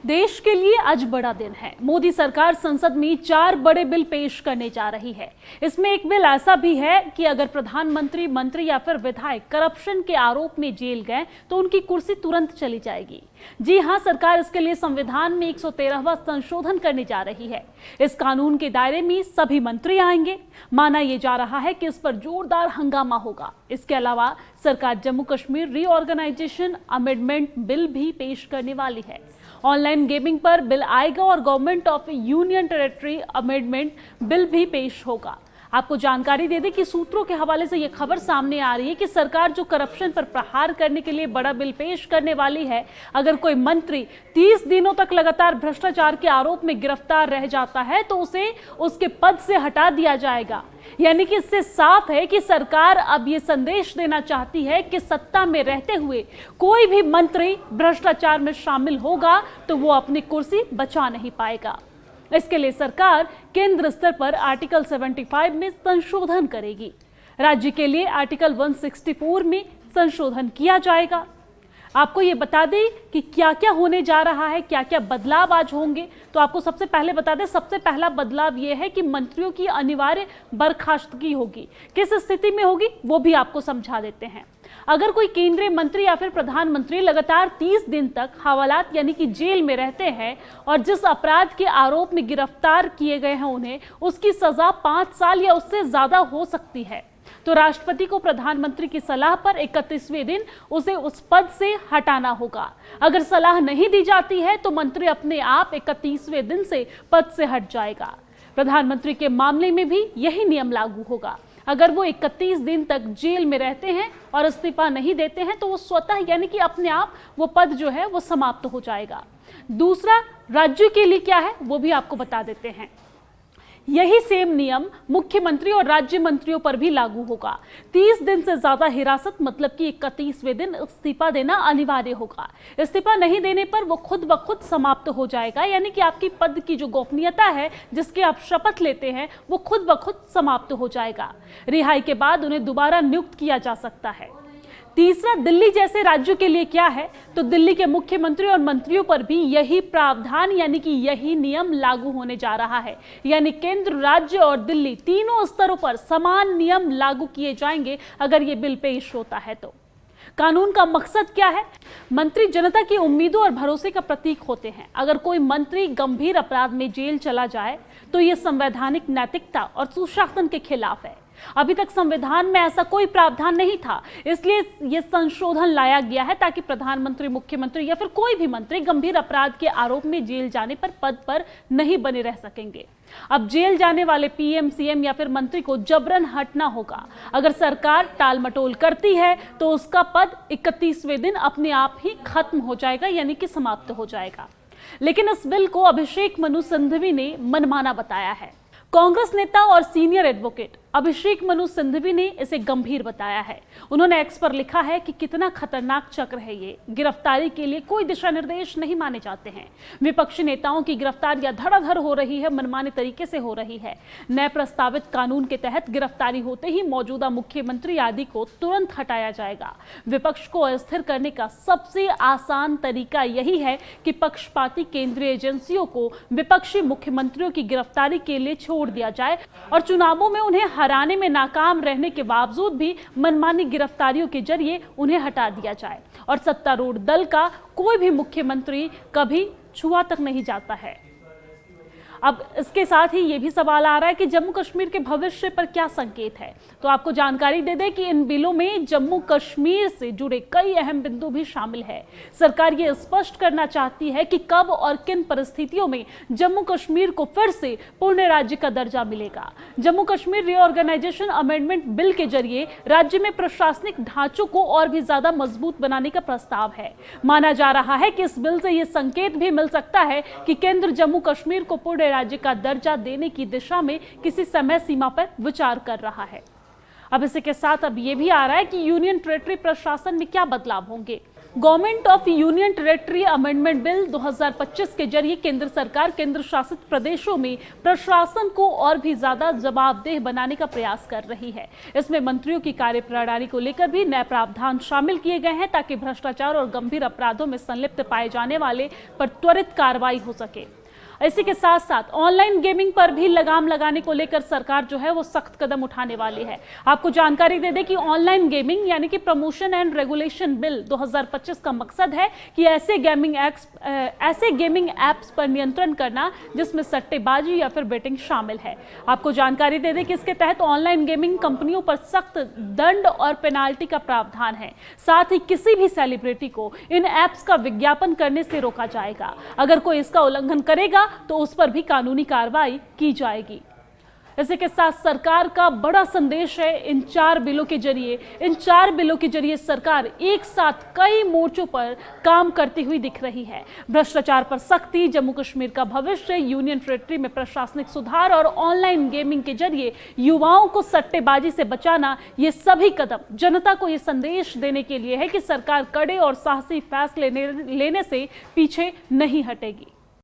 देश के लिए आज बड़ा दिन है। मोदी सरकार संसद में 4 बड़े बिल पेश करने जा रही है। इसमें एक बिल ऐसा भी है कि अगर प्रधानमंत्री, मंत्री या फिर विधायक करप्शन के आरोप में जेल गए तो उनकी कुर्सी तुरंत चली जाएगी। जी हां, सरकार इसके लिए संविधान में 113वां संशोधन करने जा रही है। इस कानून के दायरे में सभी मंत्री आएंगे। माना यह जा रहा है कि इस पर जोरदार हंगामा होगा। इसके अलावा सरकार Jammu Kashmir reorganisation amendment bill भी पेश करने वाली है। ऑनलाइन गेमिंग पर बिल आएगा और government of union territory amendment bill भी पेश होगा। आपको जानकारी दे दें कि सूत्रों के हवाले से यह खबर सामने आ रही है कि सरकार जो करप्शन पर प्रहार करने के लिए बड़ा बिल पेश करने वाली है, अगर कोई मंत्री 30 दिनों तक लगातार भ्रष्टाचार के आरोप में गिरफ्तार रह जाता है तो उसे उसके पद से हटा दिया जाएगा। यानी कि इससे साफ है कि सरकार अब ये संदेश देना चाहती है कि सत्ता में रहते हुए कोई भी मंत्री भ्रष्टाचार में शामिल होगा तो वो अपनी कुर्सी बचा नहीं पाएगा। इसके लिए सरकार केंद्र स्तर पर आर्टिकल 75 में संशोधन करेगी। राज्य के लिए आर्टिकल 164 में संशोधन किया जाएगा। आपको ये बता दें कि क्या क्या होने जा रहा है, क्या क्या बदलाव आज होंगे। तो आपको सबसे पहले बता दें, सबसे पहला बदलाव ये है कि मंत्रियों की अनिवार्य बर्खास्तगी होगी। किस स्थिति में होगी वो भी आपको समझा देते हैं। अगर कोई केंद्रीय मंत्री या फिर प्रधानमंत्री लगातार 30 दिन तक हवालात यानी कि जेल में रहते हैं और जिस अपराध के आरोप में गिरफ्तार किए गए हैं उन्हें उसकी सजा 5 साल या उससे ज्यादा हो सकती है, तो राष्ट्रपति को प्रधानमंत्री की सलाह पर 31वें दिन उसे उस पद से हटाना होगा। अगर सलाह नहीं दी जाती है तो मंत्री अपने आप 31वें दिन से पद से हट जाएगा। प्रधानमंत्री के मामले में भी यही नियम लागू होगा। अगर वो 31 दिन तक जेल में रहते हैं और इस्तीफा नहीं देते हैं तो वो स्वतः यानी कि अपने आप वो पद जो है वो समाप्त हो जाएगा। दूसरा, राज्यों के लिए क्या है वो भी आपको बता देते हैं। यही सेम नियम मुख्यमंत्री और राज्य मंत्रियों पर भी लागू होगा। 30 दिन से ज्यादा हिरासत मतलब कि 31वें दिन इस्तीफा देना अनिवार्य होगा। इस्तीफा नहीं देने पर वो खुद ब खुद समाप्त हो जाएगा, यानी कि आपकी पद की जो गोपनीयता है जिसके आप शपथ लेते हैं वो खुद ब खुद समाप्त हो जाएगा। रिहाई के बाद उन्हें दोबारा नियुक्त किया जा सकता है। तीसरा, दिल्ली जैसे राज्यों के लिए क्या है, तो दिल्ली के मुख्यमंत्री और मंत्रियों पर भी यही प्रावधान यानी कि यही नियम लागू होने जा रहा है। यानी केंद्र, राज्य और दिल्ली तीनों स्तरों पर समान नियम लागू किए जाएंगे अगर ये बिल पेश होता है तो। कानून का मकसद क्या है? मंत्री जनता की उम्मीदों और भरोसे का प्रतीक होते हैं। अगर कोई मंत्री गंभीर अपराध में जेल चला जाए तो यह संवैधानिक नैतिकता और सुशासन के खिलाफ है। अभी तक संविधान में ऐसा कोई प्रावधान नहीं था, इसलिए यह संशोधन लाया गया है ताकि प्रधानमंत्री, मुख्यमंत्री या फिर कोई भी मंत्री गंभीर अपराध के आरोप में जेल जाने पर पद पर नहीं बने रह सकेंगे। अब जेल जाने वाले पीएम, सीएम या फिर मंत्री को जबरन हटना होगा। अगर सरकार टालमटोल करती है तो उसका पद 31वें दिन अपने आप ही खत्म हो जाएगा, यानी कि समाप्त हो जाएगा। लेकिन इस बिल को अभिषेक मनु सिंघवी ने मनमाना बताया है। कांग्रेस नेता और सीनियर एडवोकेट अभिषेक मनु सिंघवी ने इसे गंभीर बताया है। उन्होंने एक्स पर लिखा है कि कितना खतरनाक चक्र है ये। गिरफ्तारी के लिए कोई दिशा निर्देश नहीं माने जाते हैं। विपक्षी नेताओं की गिरफ्तारियां धड़ाधड़ हो रही है, मनमाने तरीके से हो रही है। नए प्रस्तावित कानून के तहत गिरफ्तारी होते ही मौजूदा मुख्यमंत्री आदि को तुरंत हटाया जाएगा। विपक्ष को अस्थिर करने का सबसे आसान तरीका यही है कि पक्षपाती केंद्रीय एजेंसियों को विपक्षी मुख्यमंत्रियों की गिरफ्तारी के लिए छोड़ दिया जाए और चुनावों में उन्हें हराने में नाकाम रहने के बावजूद भी मनमानी गिरफ्तारियों के जरिए उन्हें हटा दिया जाए और सत्तारूढ़ दल का कोई भी मुख्यमंत्री कभी छुआ तक नहीं जाता है। अब इसके साथ ही ये भी सवाल आ रहा है कि जम्मू कश्मीर के भविष्य पर क्या संकेत है। तो आपको जानकारी दे दें कि इन बिलों में जम्मू कश्मीर से जुड़े कई अहम बिंदु भी शामिल है। सरकार ये स्पष्ट करना चाहती है कि कब और किन परिस्थितियों में जम्मू कश्मीर को फिर से पूर्ण राज्य का दर्जा मिलेगा। Jammu Kashmir reorganisation amendment bill के जरिए राज्य में प्रशासनिक ढांचों को और भी ज्यादा मजबूत बनाने का प्रस्ताव है। माना जा रहा है कि इस बिल से यह संकेत भी मिल सकता है कि केंद्र जम्मू कश्मीर को पूर्ण राज्य का दर्जा देने की दिशा में किसी समय सीमा पर विचार कर रहा है। अब इसी के साथ अब यह भी आ रहा है कि यूनियन टेरिटरी प्रशासन में क्या बदलाव होंगे। Government of union territory amendment bill 2025 के जरिए केंद्र सरकार केंद्र शासित प्रदेशों में प्रशासन को और भी ज्यादा जवाबदेह बनाने का प्रयास कर रही है। इसमें मंत्रियों की कार्यप्रणाली को लेकर भी नए प्रावधान शामिल किए गए हैं ताकि भ्रष्टाचार और गंभीर अपराधों में संलिप्त पाए जाने वाले पर त्वरित कार्रवाई हो सके। इसी के साथ साथ ऑनलाइन गेमिंग पर भी लगाम लगाने को लेकर सरकार जो है वो सख्त कदम उठाने वाली है। आपको जानकारी दे दें कि ऑनलाइन गेमिंग यानी कि प्रमोशन एंड रेगुलेशन बिल 2025 का मकसद है कि ऐसे गेमिंग एप्स पर नियंत्रण करना जिसमें सट्टेबाजी या फिर बेटिंग शामिल है। आपको जानकारी दे दें कि इसके तहत ऑनलाइन गेमिंग कंपनियों पर सख्त दंड और पेनाल्टी का प्रावधान है। साथ ही किसी भी सेलिब्रिटी को इन एप्स का विज्ञापन करने से रोका जाएगा। अगर कोई इसका उल्लंघन करेगा तो उस पर भी कानूनी कार्रवाई की जाएगी। इसी के साथ सरकार का बड़ा संदेश है इन चार बिलों के जरिए सरकार एक साथ कई मोर्चों पर काम करती हुई दिख रही है। भ्रष्टाचार पर सख्ती, जम्मू कश्मीर का भविष्य, यूनियन टेरिटरी में प्रशासनिक सुधार और ऑनलाइन गेमिंग के जरिए युवाओं को सट्टेबाजी से बचाना, ये सभी कदम जनता को ये संदेश देने के लिए है कि सरकार कड़े और साहसी फैसले लेने से पीछे नहीं हटेगी।